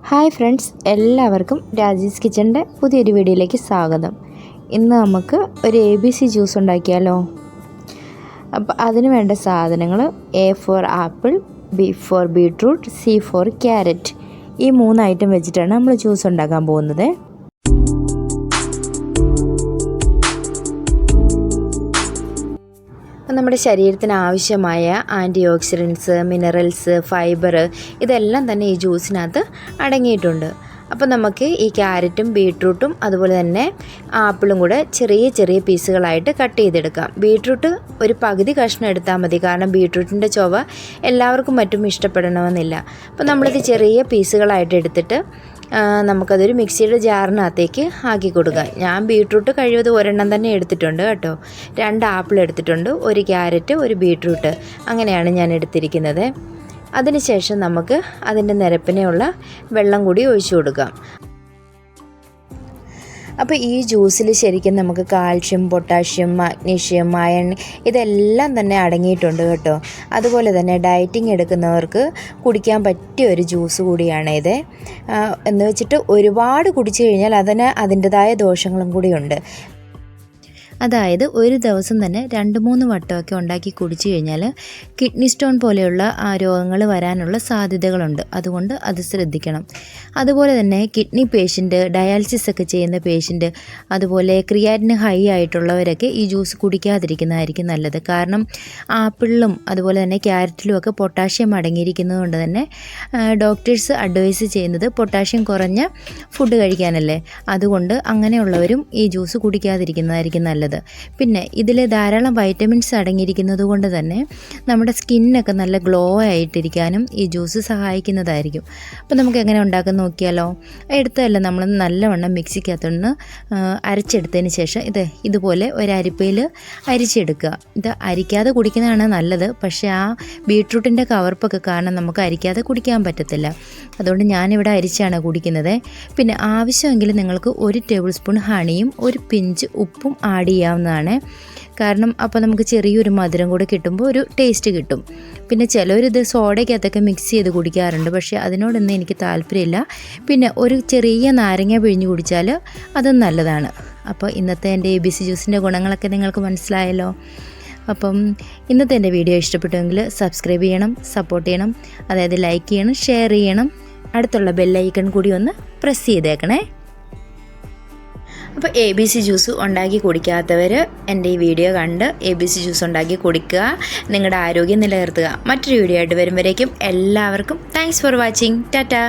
Hi friends, എല്ലാവർക്കും രാജീസ് കിച്ചൻ്റെ പുതിയൊരു വീഡിയോയിലേക്ക് സ്വാഗതം. ഇന്ന് നമുക്ക് ഒരു ABC ജ്യൂസ് ഉണ്ടാക്കിയാലോ. അപ്പോൾ അതിന് വേണ്ട സാധനങ്ങൾ A for apple, B for beetroot, C for carrot. ഈ 3 ഐറ്റം വെച്ചിട്ടാണ് നമ്മൾ ജ്യൂസ് ഉണ്ടാക്കാൻ പോകുന്നത്. നമ്മുടെ ശരീരത്തിന് ആവശ്യമായ ആൻറ്റി ഓക്സിഡൻസ്, മിനറൽസ്, ഫൈബർ ഇതെല്ലാം തന്നെ ഈ ജ്യൂസിനകത്ത് അടങ്ങിയിട്ടുണ്ട്. അപ്പോൾ നമുക്ക് ഈ ക്യാരറ്റും ബീട്രൂട്ടും അതുപോലെ തന്നെ ആപ്പിളും കൂടെ ചെറിയ ചെറിയ പീസുകളായിട്ട് കട്ട് ചെയ്തെടുക്കാം. ബീട്രൂട്ട് ഒരു പകുതി കഷ്ണം എടുത്താൽ മതി, കാരണം ബീട്രൂട്ടിൻ്റെ ചുവ എല്ലാവർക്കും മറ്റും ഇഷ്ടപ്പെടണമെന്നില്ല. അപ്പോൾ നമ്മളിത് ചെറിയ പീസുകളായിട്ട് എടുത്തിട്ട് നമുക്കതൊരു മിക്സിയുടെ ജാറിനകത്തേക്ക് ആക്കി കൊടുക്കാം. ഞാൻ ബീട്രൂട്ട് കഴിവത് ഒരെണ്ണം തന്നെ എടുത്തിട്ടുണ്ട് കേട്ടോ. 2 ആപ്പിൾ എടുത്തിട്ടുണ്ട്, 1 ക്യാരറ്റ്, 1 ബീട്രൂട്ട്, അങ്ങനെയാണ് ഞാൻ എടുത്തിരിക്കുന്നത്. അതിനുശേഷം നമുക്ക് അതിൻ്റെ നിരപ്പിനെയുള്ള വെള്ളം കൂടി ഒഴിച്ചു കൊടുക്കാം. അപ്പോൾ ഈ ജ്യൂസിൽ ശരിക്കും നമുക്ക് കാൽഷ്യം, പൊട്ടാഷ്യം, മാഗ്നീഷ്യം, അയൺ ഇതെല്ലാം തന്നെ അടങ്ങിയിട്ടുണ്ട് കേട്ടോ. അതുപോലെ തന്നെ ഡയറ്റിംഗ് എടുക്കുന്നവർക്ക് കുടിക്കാൻ പറ്റിയ ഒരു ജ്യൂസ് കൂടിയാണ് ഇത്. എന്ന് വെച്ചിട്ട് ഒരുപാട് കുടിച്ചു കഴിഞ്ഞാൽ അതിൻ്റെതായ ദോഷങ്ങളും കൂടിയുണ്ട്. അതായത് ഒരു ദിവസം തന്നെ 2-3 വട്ടമൊക്കെ ഉണ്ടാക്കി കുടിച്ചു കഴിഞ്ഞാൽ കിഡ്നി സ്റ്റോൺ പോലെയുള്ള രോഗങ്ങൾ വരാനുള്ള സാധ്യതകളുണ്ട്. അതുകൊണ്ട് അത് ശ്രദ്ധിക്കണം. അതുപോലെ തന്നെ കിഡ്നി പേഷ്യൻറ്റ്, ഡയാലിസിസ് ഒക്കെ ചെയ്യുന്ന പേഷ്യൻറ്റ്, അതുപോലെ ക്രിയാറ്റിന് ഹൈ ആയിട്ടുള്ളവരൊക്കെ ഈ ജ്യൂസ് കുടിക്കാതിരിക്കുന്നതായിരിക്കും നല്ലത്. കാരണം ആപ്പിളിലും അതുപോലെ തന്നെ ക്യാരറ്റിലും ഒക്കെ പൊട്ടാഷ്യം അടങ്ങിയിരിക്കുന്നത് കൊണ്ട് തന്നെ ഡോക്ടേഴ്സ് അഡ്വൈസ് ചെയ്യുന്നത് പൊട്ടാഷ്യം കുറഞ്ഞ ഫുഡ് കഴിക്കാനല്ലേ. അതുകൊണ്ട് അങ്ങനെയുള്ളവരും ഈ ജ്യൂസ് കുടിക്കാതിരിക്കുന്നതായിരിക്കും നല്ലത്. പിന്നെ ഇതിൽ ധാരാളം വൈറ്റമിൻസ് അടങ്ങിയിരിക്കുന്നത് കൊണ്ട് തന്നെ നമ്മുടെ സ്കിന്നൊക്കെ നല്ല ഗ്ലോ ആയിട്ടിരിക്കാനും ഈ ജ്യൂസ് സഹായിക്കുന്നതായിരിക്കും. അപ്പോൾ നമുക്ക് എങ്ങനെ ഉണ്ടാക്കാൻ നോക്കിയാലോ. എടുത്തതല്ല നമ്മൾ നല്ലവണ്ണം മിക്സിക്കകത്തൊന്ന് അരച്ചെടുത്തതിന് ശേഷം ഇതുപോലെ ഒരു അരിപ്പയിൽ അരിച്ചെടുക്കുക. ഇത് അരിക്കാതെ കുടിക്കുന്നതാണ് നല്ലത്. പക്ഷേ ആ ബീട്രൂട്ടിൻ്റെ കവർപ്പൊക്കെ കാരണം നമുക്ക് അരിക്കാതെ കുടിക്കാൻ പറ്റത്തില്ല. അതുകൊണ്ട് ഞാനിവിടെ അരിച്ചാണ് കുടിക്കുന്നത്. പിന്നെ ആവശ്യമെങ്കിൽ നിങ്ങൾക്ക് 1 ടേബിൾ സ്പൂൺ ഹണിയും 1 പിഞ്ച് ഉപ്പും ആഡ് ചെയ്യാവുന്നതാണ്. കാരണം അപ്പോൾ നമുക്ക് ചെറിയൊരു മധുരം കൂടെ കിട്ടുമ്പോൾ ഒരു ടേസ്റ്റ് കിട്ടും. പിന്നെ ചിലവരിത് സോഡയ്ക്കകത്തൊക്കെ മിക്സ് ചെയ്ത് കുടിക്കാറുണ്ട്, പക്ഷേ അതിനോടൊന്നും എനിക്ക് താല്പര്യമില്ല. പിന്നെ ഒരു ചെറിയ നാരങ്ങ പിഴിഞ്ഞ് കുടിച്ചാൽ അതും നല്ലതാണ്. അപ്പോൾ ഇന്നത്തെ എൻ്റെ ABC ജ്യൂസിൻ്റെ ഗുണങ്ങളൊക്കെ നിങ്ങൾക്ക് മനസ്സിലായല്ലോ. അപ്പം ഇന്നത്തെ എൻ്റെ വീഡിയോ ഇഷ്ടപ്പെട്ടുവെങ്കിൽ സബ്സ്ക്രൈബ് ചെയ്യണം, സപ്പോർട്ട് ചെയ്യണം, അതായത് ലൈക്ക് ചെയ്യണം, ഷെയർ ചെയ്യണം. അടുത്തുള്ള ബെല്ലൈക്കൺ കൂടി ഒന്ന് പ്രസ് ചെയ്തേക്കണേ. അപ്പോൾ ABC ജ്യൂസ് ഉണ്ടാക്കി കുടിക്കാത്തവർ എൻ്റെ ഈ വീഡിയോ കണ്ട് ABC ജ്യൂസ് ഉണ്ടാക്കി കുടിക്കുക, നിങ്ങളുടെ ആരോഗ്യം നിലനിർത്തുക. മറ്റൊരു വീഡിയോ ആയിട്ട് വരുമ്പോഴേക്കും എല്ലാവർക്കും താങ്ക്സ് ഫോർ വാച്ചിങ്. ടാറ്റാ.